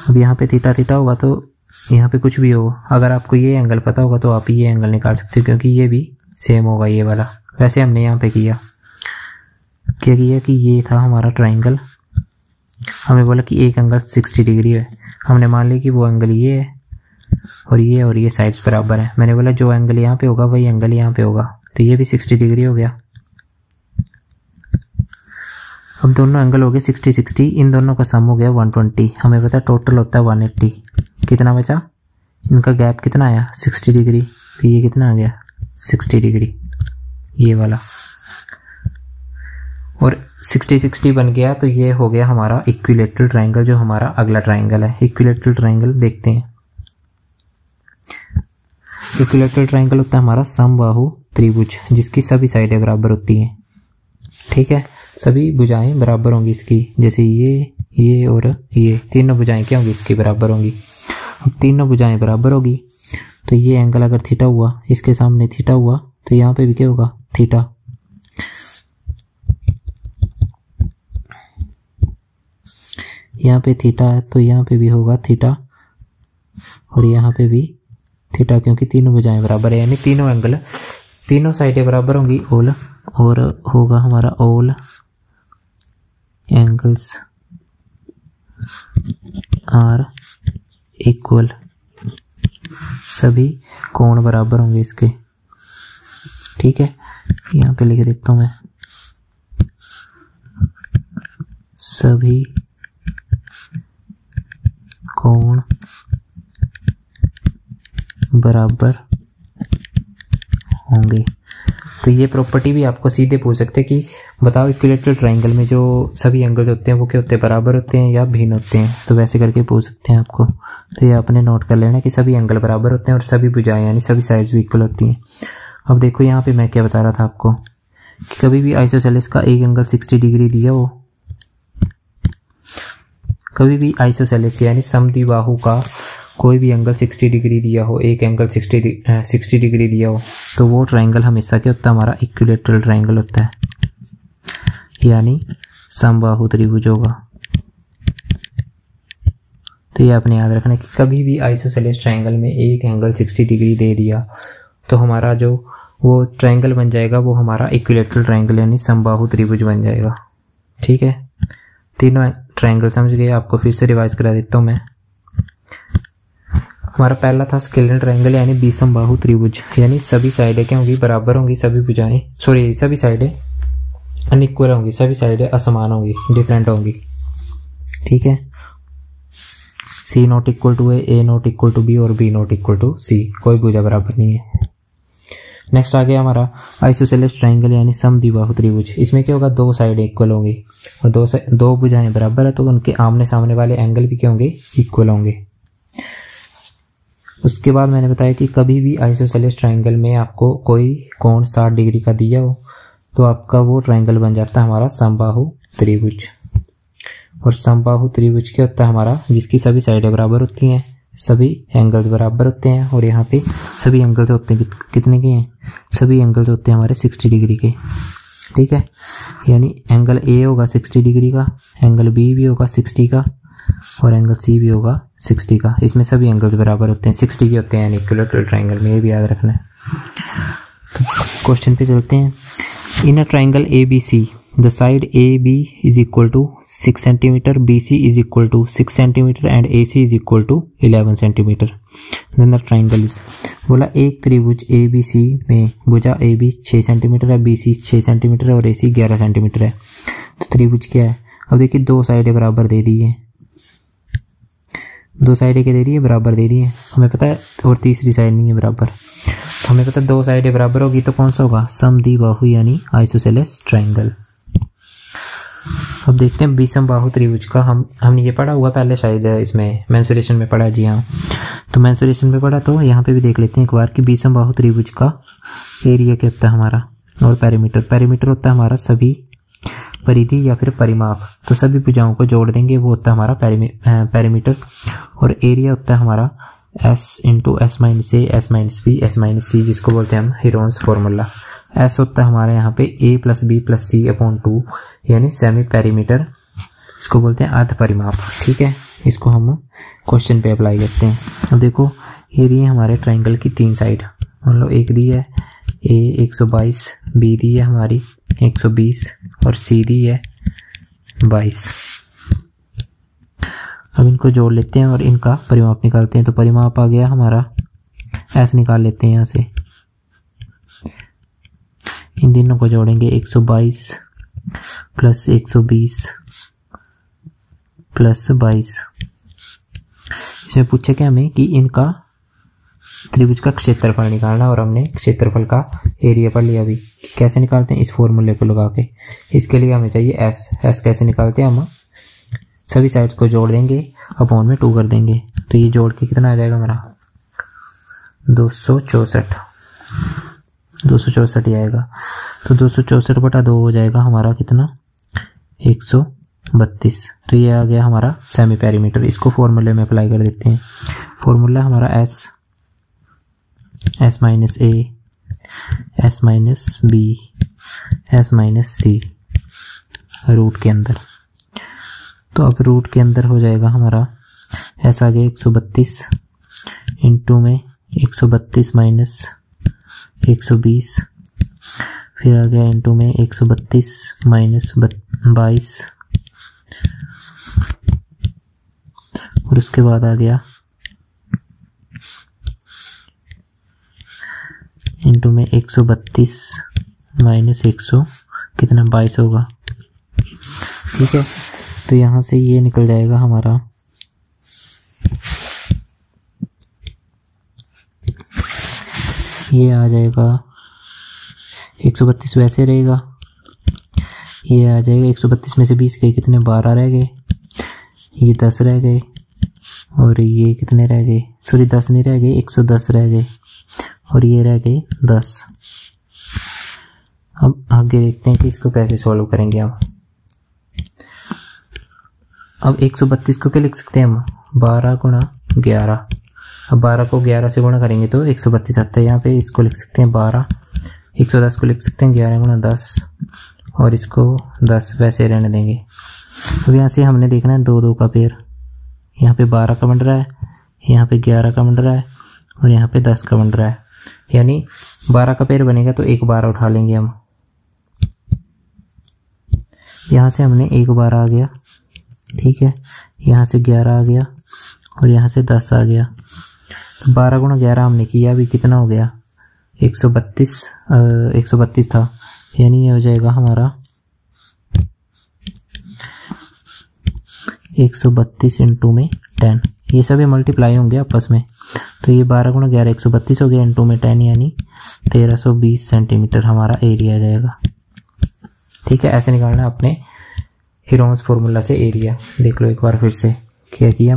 अब यहाँ पे थीटा होगा, तो यहाँ पे कुछ भी हो, अगर आपको ये एंगल पता होगा तो आप ये एंगल निकाल सकते हो, क्योंकि ये भी सेम होगा ये वाला। वैसे हमने यहाँ पे क्या किया कि ये था हमारा ट्रायंगल, हमें बोला कि एक एंगल 60 डिग्री है, हमने मान लिया कि वो एंगल ये है और ये साइड्स बराबर है। मैंने बोला जो एंगल यहाँ पे होगा वही एंगल यहाँ पे होगा, तो ये भी 60 डिग्री हो गया। अब दोनों एंगल हो गए 60, इन दोनों का सम हो गया 120। हमें पता टोटल होता है 180। कितना बचा? इनका गैप कितना आया? 60 डिग्री। फिर ये कितना आ गया? 60 डिग्री, ये वाला, और 60 बन गया। तो ये हो गया हमारा इक्विलैटरल ट्रायंगल, जो हमारा अगला ट्रायंगल है। इक्विलैटरल ट्रायंगल देखते हैं। इक्विलैटरल ट्रायंगल होता है हमारा समबाहु त्रिभुज जिसकी सभी साइडें बराबर होती हैं। ठीक है, सभी भुजाएं बराबर होंगी इसकी, जैसे ये और ये तीनों भुजाएं क्या होंगी इसकी बराबर होंगी। अब तीनों भुजाएं बराबर होगी तो ये एंगल अगर थीटा हुआ, इसके सामने थीटा हुआ, तो यहाँ पे भी क्या होगा थीटा। यहाँ पे थीटा है तो यहाँ पे भी होगा थीटा और यहाँ पे भी थीटा, क्योंकि तीनों भुजाएं बराबर है, यानी तीनों एंगल, तीनों साइडें बराबर होंगी ऑल, और होगा हमारा ऑल एंगल्स आर इक्वल, सभी कोण बराबर होंगे इसके। ठीक है, यहाँ पे लिख देता हूँ मैं, सभी कोण बराबर होंगे। तो ये प्रॉपर्टी भी आपको सीधे पूछ सकते हैं कि बताओ इक्विलैटरल ट्रायंगल में जो सभी एंगल्स होते हैं वो क्या होते हैं, बराबर होते हैं या भिन्न होते हैं। तो वैसे करके पूछ सकते हैं आपको। तो ये आपने नोट कर लेना कि सभी एंगल बराबर होते हैं और सभी भुजाएं यानी सभी साइड्स भी इक्वल होती हैं। अब देखो यहाँ पे मैं क्या बता रहा था आपको कि कभी भी आइसोसेलेस का एक एंगल 60 डिग्री दिया हो, कभी भी आइसोसेलेस यानी समद्विबाहु का कोई भी एंगल 60 डिग्री दिया हो, एक एंगल 60 डिग्री दिया हो, तो वो ट्रायंगल हमेशा क्या होता है हमारा इक्विलैटरल ट्रायंगल होता है, यानी समबाहु त्रिभुज होगा। तो ये आपने याद रखना कि कभी भी आइसोसेलेस ट्रायंगल में एक एंगल 60 डिग्री दे दिया तो हमारा जो वो ट्रायंगल बन जाएगा वो हमारा इक्विलैटरल ट्रायंगल यानी समबाहु त्रिभुज बन जाएगा। ठीक है, तीनों ट्रायंगल समझ गए। आपको फिर से रिवाइज करा देता हूँ मैं। हमारा पहला था स्केलर ट्रायंगल यानी विषमबाहु त्रिभुज, यानी सभी साइडें क्या होंगी बराबर होंगी, सभी भुजाएं सभी साइडें अनइक्वल होंगी, सभी साइडें असमान होंगी, डिफरेंट होंगी। ठीक है, C not equal to A not equal to B और B not equal to C, कोई भुजा बराबर नहीं है। नेक्स्ट आ गया हमारा आइसोसेलेस ट्रायंगल यानी समद्विबाहु त्रिभुज। इसमें क्या होगा दो साइड इक्वल होंगी और दो भुजाएं बराबर है तो उनके आमने सामने वाले एंगल भी क्या होंगे इक्वल होंगे। उसके बाद मैंने बताया कि कभी भी आइसोसेलेस ट्रायंगल में आपको कोई कोण 60 डिग्री का दिया हो तो आपका वो ट्रायंगल बन जाता है हमारा समबाहु त्रिभुज। और समबाहु त्रिभुज क्या होता है हमारा, जिसकी सभी साइडें बराबर होती हैं, सभी एंगल्स बराबर होते हैं और यहाँ पे सभी एंगल्स होते हैं कितने के हैं, सभी एंगल्स होते हैं हमारे 60 डिग्री के। ठीक है, यानी एंगल A होगा 60 डिग्री का, एंगल B भी होगा 60 का और एंगल C भी होगा 60 का। इसमें सभी एंगल्स बराबर होते हैं, 60 के होते हैं यानी इक्विलैटरल ट्रायंगल में, ये भी याद रखना है। तो क्वेश्चन पे चलते हैं। In a triangle ABC the side AB is equal to 6 cm, BC is equal to 6 cm and AC is equal to 11 cm. Then the triangle is, बोला एक त्रिभुज ABC में भुजा AB 6 सेंटीमीटर है, BC 6 सेंटीमीटर है और AC 11 centimetre है। तो त्रिभुज क्या है, अब देखिए दो साइडें बराबर दे दी है, दो साइडें क्या दे दी है बराबर दे दी है हमें पता है, और तीसरी साइड नहीं है बराबर। तो हमें पता है दो साइडें बराबर होगी तो कौन सा होगा, समद्विबाहु यानी आइसोसेलेस ट्रायंगल। अब देखते हैं विषमबाहु त्रिभुज का। हमने ये पढ़ा हुआ पहले शायद इसमें मेंसुरेशन में पढ़ा, जी हाँ, तो मेंसुरेशन में पढ़ा, तो यहाँ पे भी देख लेते हैं एक बार कि विषमबाहु त्रिभुज का एरिया क्या होता है हमारा, और पेरीमीटर होता है हमारा सभी परिधि या फिर परिमाप। तो सभी भुजाओं को जोड़ देंगे, वो होता है हमारा पेरीमीटर। और एरिया होता है हमारा S into S minus A S minus B S minus C, जिसको बोलते हैं हम हीरोन्स फॉर्मूला। S होता है हमारे यहाँ पे A plus B plus C upon 2 यानी सेमी पेरीमीटर, इसको बोलते हैं अर्ध परिमाप। ठीक है, इसको हम क्वेश्चन पे अप्लाई करते हैं। अब देखो ये दी है हमारे ट्रायंगल की तीन साइड, मान लो एक दी है A 122, B दी है हमारी 120 और C दी है 22। अब इनको जोड़ लेते हैं और इनका परिमाप निकालते हैं। तो परिमाप आ गया हमारा, S निकाल लेते हैं यहाँ से, इन तीनों को जोड़ेंगे 122 प्लस 120 प्लस 22। इसमें पूछा क्या हमें कि इनका त्रिभुज का क्षेत्रफल निकालना, और हमने क्षेत्रफल का एरिया पढ़ लिया अभी। कैसे निकालते हैं, इस फॉर्मूले को लगा के। इसके लिए हमें चाहिए S कैसे निकालते हैं, हम सभी साइड्स को जोड़ देंगे, अपॉन में 2 कर देंगे। तो ये जोड़ के कितना आ जाएगा हमारा 264 ही आएगा। तो 264/2 हो जाएगा हमारा कितना, 132। तो ये आ गया हमारा सेमी पेरीमीटर। इसको फॉर्मूले में अप्लाई कर देते हैं। फॉर्मूला हमारा S minus A, S minus B, S minus C root के अंदर। तो अब रूट के अंदर हो जाएगा हमारा S आ गया 132 इंटू में 132 माइनस 120, फिर आ गया इंटू में 132 माइनस 22, और उसके बाद आ गया इंटू में 132 माइनस 100 कितना, 22 होगा। ठीक है, तो यहाँ से ये निकल जाएगा हमारा ये आ जाएगा 132 वैसे रहेगा, ये आ जाएगा 132 में से 20 गए कितने, 12 रह गए, ये 10 रह गए, और ये कितने रह गए, सॉरी 10 नहीं रह गए, 110 रह गए, और ये रह गए 10। अब आगे देखते हैं कि इसको कैसे सॉल्व करेंगे हम। अब 132 को क्या लिख सकते हैं हम, 12 गुणा 11। अब 12 को 11 से गुणा करेंगे तो 132 आता है। यहाँ पे इसको लिख सकते हैं 12, 110 को लिख सकते हैं 11 गुणा 10, और इसको 10 वैसे रहने देंगे। अब यहाँ से हमने देखना है 2 2 का पेयर। यहाँ पे 12 का बन रहा है, यहाँ पे 11 का बन रहा है, और यहाँ पे 10 का बन रहा है। यानी 12 का पेयर बनेगा तो एक 12 उठा लेंगे हम। यहाँ से हमने एक 12 आ गया, ठीक है, यहाँ से 11 आ गया, और यहाँ से 10 आ गया। तो 12 गुणा 11 हमने किया, अभी कितना हो गया, 132 था, यानी ये हो जाएगा हमारा 132 इंटू में 10। ये सभी मल्टीप्लाई होंगे आपस में, तो ये 12 गुणा 11 132 हो गया, इंटू में 10 यानी 1320 सेंटीमीटर हमारा एरिया आ जाएगा। ठीक है, ऐसे निकालना है अपने हीरोन्स फार्मूला से एरिया। देख लो एक बार फिर से क्या किया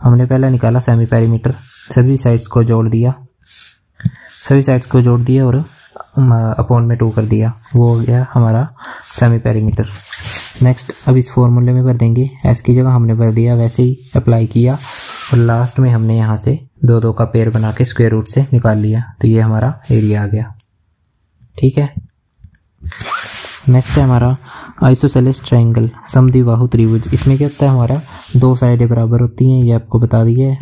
हमने पहले निकाला सेमी पेरीमीटर, सभी साइड्स को जोड़ दिया और अपॉन में 2 कर दिया, वो हो गया हमारा सेमी पेरीमीटर। नेक्स्ट अब इस फॉर्मूले में भर देंगे, एस की जगह हमने भर दिया, वैसे ही अप्लाई किया, और लास्ट में हमने यहाँ से 2 2 का पेयर बना के स्क्वायर रूट से निकाल लिया, तो ये हमारा एरिया आ गया। ठीक है, नेक्स्ट है हमारा आइसोसेलेस ट्रायंगल, समद्विबाहु त्रिभुज। इसमें क्या होता है, हमारा 2 साइडें बराबर होती हैं, ये आपको बता दिया है।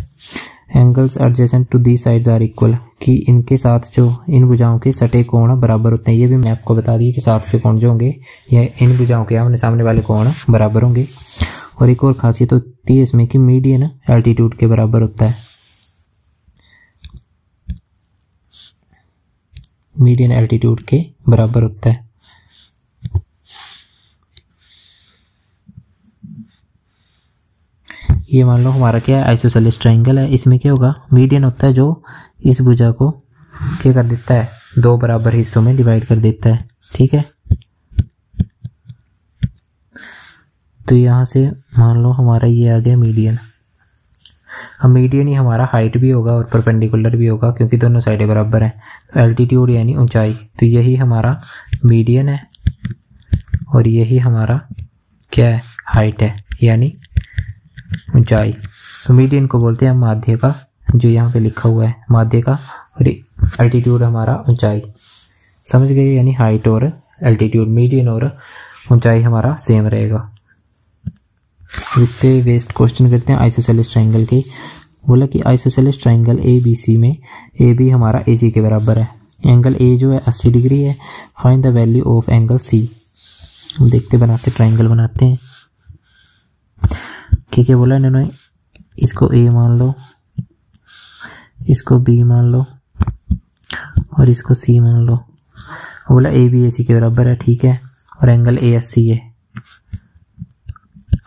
Angles adjacent to the sides are equal, कि इनके साथ जो इन भुजाओं के सटे कोण बराबर होते हैं, ये भी मैं आपको बता दिया कि साथ के कोण जो होंगे या इन भुजाओं के आमने सामने वाले कोण बराबर होंगे। और एक और खासियत होती है इसमें कि मीडियन एल्टीट्यूड के बराबर होता है, मीडियन एल्टीट्यूड के बराबर होता है। ये मान लो हमारा क्या है, आइसोसेलेस ट्रायंगल है। इसमें क्या होगा, मीडियन होता है जो इस भुजा को क्या कर देता है, 2 बराबर हिस्सों में डिवाइड कर देता है। ठीक है, तो यहाँ से मान लो हमारा ये आ गया मीडियन। अब मीडियन ही हमारा हाइट भी होगा और परपेंडिकुलर भी होगा, क्योंकि दोनों साइडें बराबर हैं। तो एल्टीट्यूड यानी ऊंचाई, तो यही हमारा मीडियन है, और यही हमारा क्या है, हाइट है, यानी ऊंचाई। तो मीडियन को बोलते हैं माध्य का, जो यहाँ पे लिखा हुआ है माध्य का, और एल्टीट्यूड हमारा ऊंचाई। समझ गए, यानी हाइट और एल्टीट्यूड, मीडियन और ऊंचाई हमारा सेम रहेगा। इस पे बेस्ड क्वेश्चन करते हैं आइसोसेलेस ट्रायंगल के। बोला कि आइसोसेलेस ट्रायंगल ABC में AB हमारा AC के बराबर है। एंगल A जो है 80 डिग्री है। Find the value of angle C। हम देखते बनाते ट्रायंगल बनाते हैं। ठीक है, बोला इन्होंने इसको A मान लो, इसको B मान लो, और इसको C मान लो। बोला AB AC के बराबर है, ठीक है, और एंगल ASC है।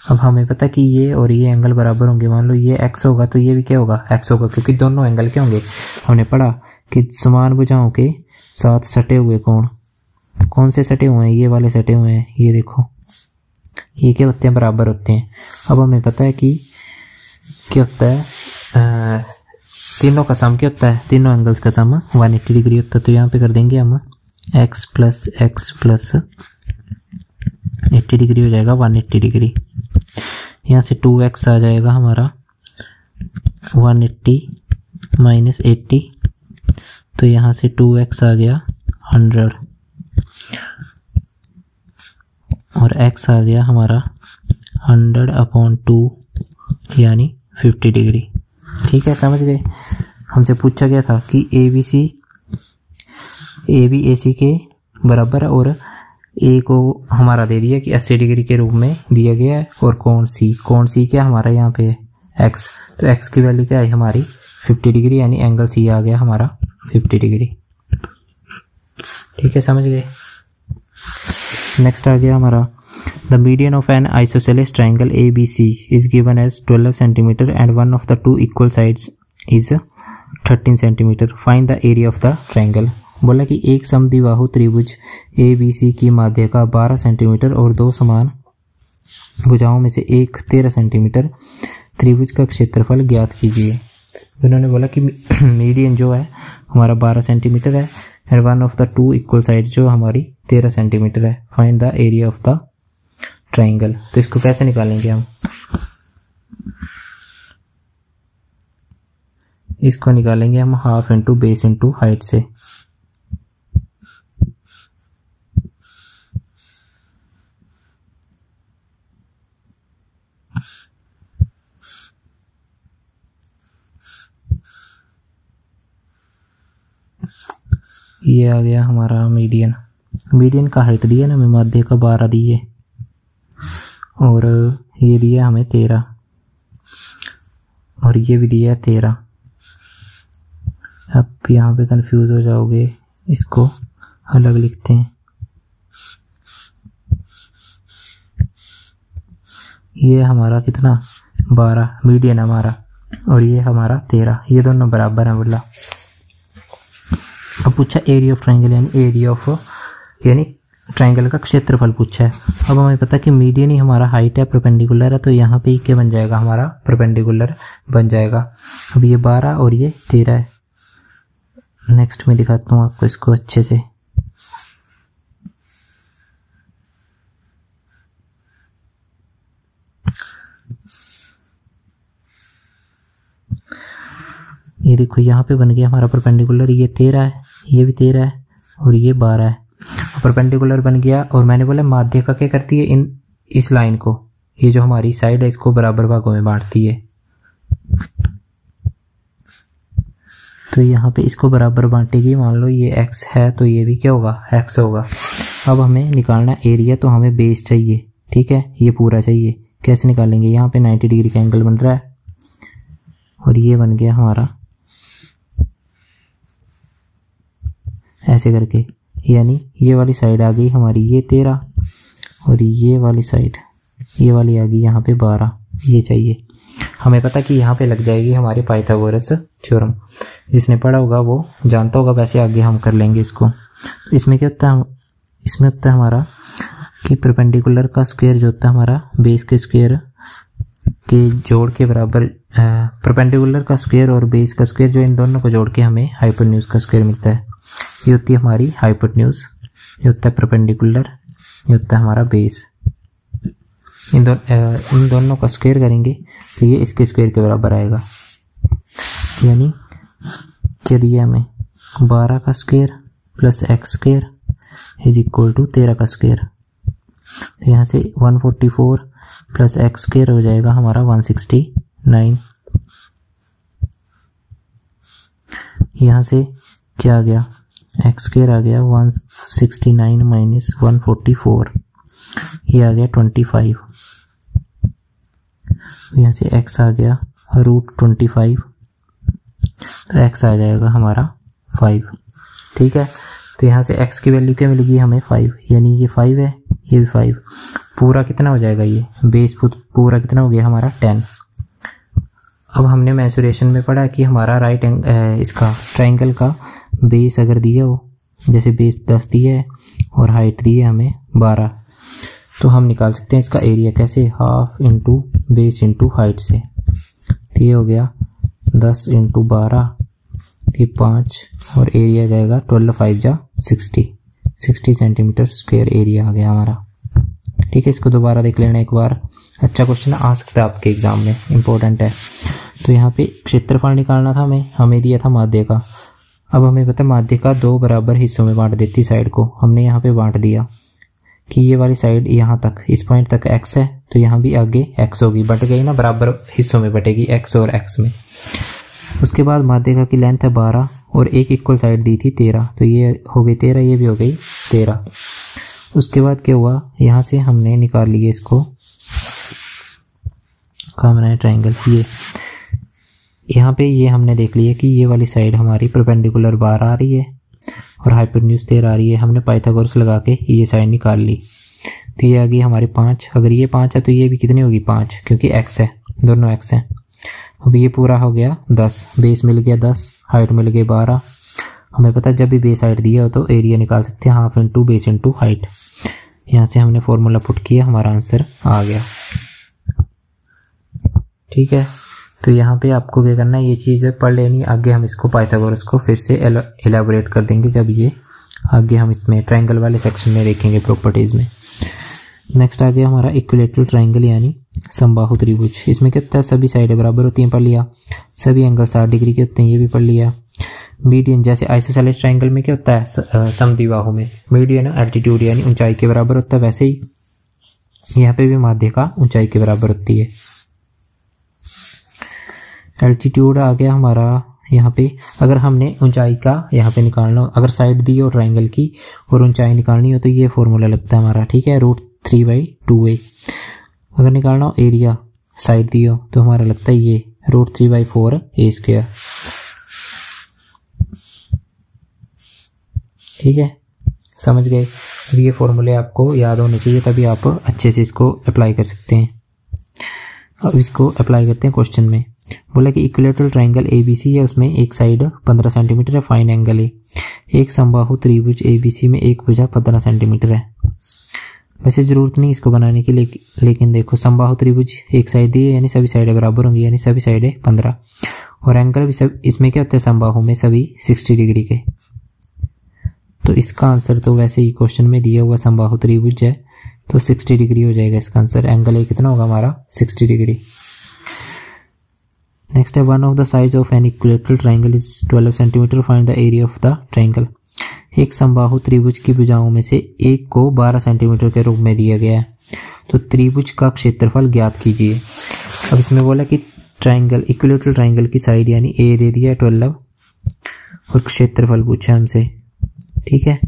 अब हमें पता कि ये और ये एंगल बराबर होंगे। मान लो ये x होगा तो ये भी क्या होगा, x होगा, क्योंकि दोनों एंगल क्या होंगे, हमने पढ़ा कि समान भुजाओं के साथ सटे हुए कोण, कौन से सटे हुए हैं, ये वाले सटे हुए हैं, ये देखो, ये क्या होते हैं, बराबर होते हैं। अब हमें पता है कि क्या होता है, तीनों का सम क्या होता है, तीनों एंगल्स का सम 180 डिग्री होता है। तो यहाँ पे कर देंगे हम x प्लस 80 डिग्री हो जाएगा 180 डिग्री। यहाँ से 2x आ जाएगा हमारा 180 माइनस 80, तो यहाँ से 2x आ गया 100 और x आ गया हमारा 100/2 यानी 50 डिग्री। ठीक है, समझ गए। हमसे पूछा गया था कि ए बी AC के बराबर है और ए को हमारा दे दिया कि 80 डिग्री के रूप में दिया गया है, और कोण सी क्या हमारा यहाँ पे है x, तो x की वैल्यू क्या है हमारी 50 डिग्री, यानी एंगल C आ गया हमारा 50 डिग्री। ठीक है, समझ गए। नेक्स्ट आ गया हमारा the median of an isosceles triangle ABC is given as 12 centimetre and one of the two equal sides is 13 centimetre. Find the area of the triangle. बोला कि एक समद्विबाहु त्रिभुज ABC की माध्य का 12 सेंटीमीटर और दो समान भुजाओं में से एक 13 सेंटीमीटर त्रिभुज का क्षेत्रफल ज्ञात कीजिए। उन्होंने बोला कि मीडियन जो है हमारा 12 सेंटीमीटर है and one of the two equal sides जो हमारी 13 सेंटीमीटर है। Find the area of the triangle. तो इसको कैसे निकालेंगे हम, इसको निकालेंगे हम half into base into height से। ये आ गया हमारा मीडियन का हाइट दिया ना हमें, माध्य का 12 दिए और ये दिया हमें 13 और ये भी दिया 13। अब यहाँ पे कंफ्यूज हो जाओगे, इसको अलग लिखते हैं। ये हमारा कितना 12 मीडियन हमारा, और ये हमारा 13, ये दोनों बराबर हैं बोला। अब पूछा एरिया ऑफ ट्राइंगल यानी ट्राइंगल का क्षेत्रफल पूछा है। अब हमें पता है कि मीडियन ही हमारा हाइट है, परपेंडिकुलर है, तो यहाँ पे क्या बन जाएगा हमारा परपेंडिकुलर बन जाएगा। अब ये 12 और ये 13 है। नेक्स्ट में दिखाता हूँ आपको इसको अच्छे से। ये देखो यहाँ पे बन गया हमारा परपेंडिकुलर, ये 13 है, ये भी 13 है और ये 12 है, परपेंडिकुलर बन गया। और मैंने बोला माध्य का क्या करती है, इस लाइन को, ये जो हमारी साइड है इसको बराबर भागों में बांटती है। तो यहाँ पे इसको बराबर बांटेगी, मान लो ये x है तो ये भी क्या होगा x होगा। अब हमें निकालना एरिया, तो हमें बेस चाहिए। ठीक है, ये पूरा चाहिए। कैसे निकालेंगे, यहाँ पे 90 डिग्री का एंगल बन रहा है और ये बन गया हमारा ऐसे करके, यानी ये वाली साइड आ गई हमारी ये 13 और ये वाली साइड ये वाली आ गई यहाँ पे 12। ये चाहिए हमें, पता कि यहाँ पे लग जाएगी हमारी पाइथागोरस थ्योरम। जिसने पढ़ा होगा वो जानता होगा, वैसे आगे हम कर लेंगे इसको। इसमें क्या होता है, इसमें होता है हमारा कि परपेंडिकुलर का स्क्वायर जो होता है हमारा बेस के स्क्वायर के जोड़ के बराबर, परपेंडिकुलर का स्क्वायर और बेस का स्क्वायर जो इन दोनों को जोड़ के हमें हाइपोटेन्यूज का स्क्वायर मिलता है। ये होती है हमारी हाइपोटेन्यूज, ये होता है परपेंडिकुलर, ये होता है हमारा बेस। इन दोनों का स्क्वायर करेंगे तो ये इसके स्क्वायर के बराबर आएगा। यानी क्या दिया हमें, 12 का square plus X square is equal to 13 का स्क्वायर। तो यहाँ से 144 प्लस एक्स स्क्वायर हो जाएगा हमारा 169। यहाँ से क्या आ गया, एक्स स्क्वायर आ गया 169 माइनस 144, ये आ गया 25। यहाँ से x आ गया √25, तो x आ जाएगा हमारा 5। ठीक है, तो यहाँ से x की वैल्यू क्या मिलेगी हमें 5, यानी ये 5 है, ये भी 5। पूरा कितना हो जाएगा, ये बेस पूरा कितना हो गया हमारा 10। अब हमने मेंसुरेशन में पढ़ा कि हमारा इसका ट्राइंगल का बेस अगर दिया हो, जैसे बेस 10 दिया है और हाइट दी है हमें 12, तो हम निकाल सकते हैं इसका एरिया। कैसे, half into base into height से। तो ये हो गया 10 इंटू 12 ये 5 और एरिया जाएगा 12 5 जा 60 सेंटीमीटर स्क्वायर एरिया आ गया हमारा। ठीक है, इसको दोबारा देख लेना एक बार, अच्छा क्वेश्चन आ सकता है आपके एग्जाम में, इंपॉर्टेंट है। तो यहाँ पे क्षेत्रफल निकालना था हमें दिया था माध्य का। अब हमें पता है माध्य का 2 बराबर हिस्सों में बांट देती साइड को, हमने यहाँ पे बांट दिया कि ये वाली साइड यहाँ तक, इस पॉइंट तक x है तो यहाँ भी आगे x होगी, बट गई ना, बराबर हिस्सों में बटेगी x और x में। उसके बाद माध्यिका की लेंथ है 12 और एक इक्वल साइड दी थी 13, तो ये हो गई 13, ये भी हो गई 13। उसके बाद क्या हुआ, यहाँ से हमने निकाल लिया इसको, कहाँ बनाया ट्रायंगल, ये यहाँ पे ये हमने देख लिया कि ये वाली साइड हमारी परपेंडिकुलर 12 आ रही है और हाइपोटेन्यूज 13 आ रही है। हमने पाइथागोरस लगा के ये साइड निकाल ली, तो ये आ गई हमारी 5। अगर ये 5 है तो ये भी कितनी होगी 5, क्योंकि x है, दोनों x है। अब ये पूरा हो गया 10, बेस मिल गया 10, हाइट मिल गई 12। हमें पता है जब भी बेस हाइट दिया हो तो एरिया निकाल सकते हैं, half into base into height. यहाँ से हमने फॉर्मूला पुट किया, हमारा आंसर आ गया। ठीक है, तो यहाँ पे आपको क्या करना है, ये चीज़ पढ़ लेनी, आगे हम इसको पाइथागोरस को फिर से एलाबोरेट कर देंगे जब ये आगे हम इसमें ट्रायंगल वाले सेक्शन में देखेंगे प्रॉपर्टीज़ में। नेक्स्ट आ गया हमारा इक्विलेटरल ट्रायंगल यानी समबाहु त्रिभुज। इसमें क्या होता है, सभी साइडें बराबर होती हैं, पढ़ लिया। सभी एंगल 60 डिग्री के होते हैं, ये भी पढ़ लिया। मीडियन, जैसे आइसोसेलेस ट्रायंगल में क्या होता है, समद्विबाहु में मीडियन एल्टीट्यूड यानी ऊंचाई के बराबर होता है, वैसे ही यहाँ पे भी माध्यिका ऊंचाई के बराबर होती है। एल्टीट्यूड आ गया हमारा यहाँ पे, अगर हमने ऊंचाई का यहाँ पे निकालना हो, अगर साइड दी हो ट्रायंगल की और ऊंचाई निकालनी हो तो ये फॉर्मूला लगता है हमारा। ठीक है, √3/2a। अगर निकालना हो एरिया, साइड दी हो तो हमारा लगता है ये √3/4a²। ठीक है, समझ गए। अब ये फॉर्मूले आपको याद होने चाहिए, तभी आप अच्छे से इसको अप्लाई कर सकते हैं। अब इसको अप्लाई करते हैं क्वेश्चन में। बोला कि इक्विलेटरल ट्रायंगल ABC है, उसमें एक साइड 15 सेंटीमीटर है, फाइन एंगल है। एक समबाहु त्रिभुज ABC में एक भुजा 15 सेंटीमीटर है। वैसे जरूरत नहीं इसको बनाने की, लेकिन देखो समबाहु त्रिभुज एक साइड दी है यानी सभी साइडें बराबर होंगी, यानी सभी साइडें 15, और एंगल भी सब इसमें क्या होता है, समबाहु में सभी 60 डिग्री के। तो इसका आंसर तो वैसे ही क्वेश्चन में दिया हुआ समबाहु त्रिभुज है तो 60 डिग्री हो जाएगा इसका आंसर। एंगल ए कितना होगा हमारा, 60 डिग्री। नेक्स्ट है, one of the sides of an equilateral triangle is 12 centimetre, find the area of the triangle. एक समबाहु त्रिभुज की भुजाओं में से एक को 12 सेंटीमीटर के रूप में दिया गया है, तो त्रिभुज का क्षेत्रफल ज्ञात कीजिए। अब इसमें बोला कि ट्रायंगल, इक्विलेटरल ट्रायंगल की साइड यानी ए दे दिया 12 और क्षेत्रफल पूछा हमसे। ठीक है,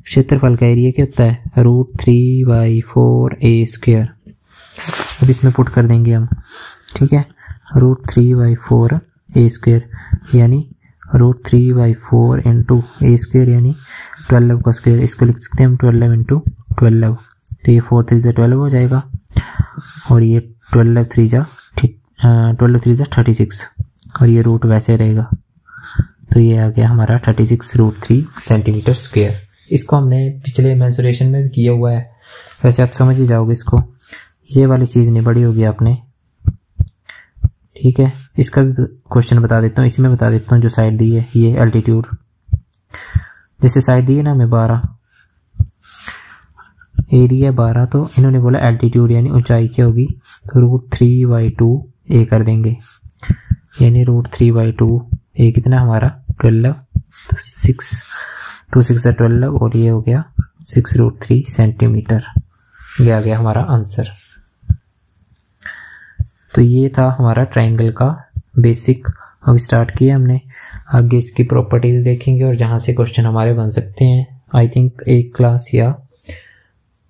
क्षेत्रफल का एरिया क्या होता है, √3/4a²। अब इसमें पुट कर देंगे हम। ठीक है, √3/4a² यानी √3/4 इंटू a² यानी 12 का स्क्वायर, इसको लिख सकते हैं हम 12 इंटू 12। तो ये 4 3 12 हो जाएगा और ये 12 3 36 और ये रूट वैसे रहेगा, तो ये आ गया हमारा 36√3 सेंटीमीटर स्क्वायर। इसको हमने पिछले मेंसुरेशन में भी किया हुआ है, वैसे आप समझ ही जाओगे इसको, ये वाली चीज़ नहीं पढ़ी होगी आपने। ठीक है, इसका भी क्वेश्चन बता देता हूँ, इसमें बता देता हूँ जो साइड दी है, ये एल्टीट्यूड, जैसे साइड दी है ना हमें 12, एरिया 12, तो इन्होंने बोला एल्टीट्यूड यानी ऊंचाई क्या होगी, तो √3/2a कर देंगे, यानी √3/2a कितना हमारा 12, तो 2 6 12 और ये हो गया 6√3 सेंटीमीटर। ये आ गया हमारा आंसर। तो ये था हमारा ट्रायंगल का बेसिक, अब स्टार्ट किया हमने। आगे इसकी प्रॉपर्टीज देखेंगे और जहाँ से क्वेश्चन हमारे बन सकते हैं, आई थिंक 1 क्लास या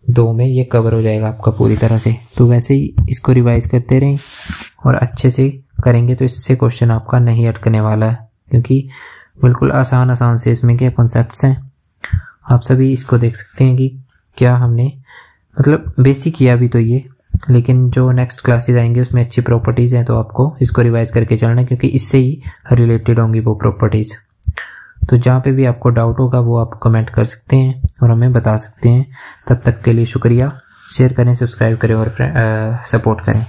2 में ये कवर हो जाएगा आपका पूरी तरह से। तो वैसे ही इसको रिवाइज करते रहें और अच्छे से करेंगे तो इससे क्वेश्चन आपका नहीं अटकने वाला है, क्योंकि बिल्कुल आसान से इसमें क्या कॉन्सेप्ट्स हैं। आप सभी इसको देख सकते हैं कि क्या हमने मतलब बेसिक किया भी तो ये, लेकिन जो नेक्स्ट क्लासेस आएंगे उसमें अच्छी प्रॉपर्टीज़ हैं, तो आपको इसको रिवाइज करके चलना है, क्योंकि इससे ही रिलेटेड होंगी वो प्रॉपर्टीज़। तो जहाँ पे भी आपको डाउट होगा वो आप कमेंट कर सकते हैं और हमें बता सकते हैं। तब तक के लिए शुक्रिया। शेयर करें, सब्सक्राइब करें और सपोर्ट करें।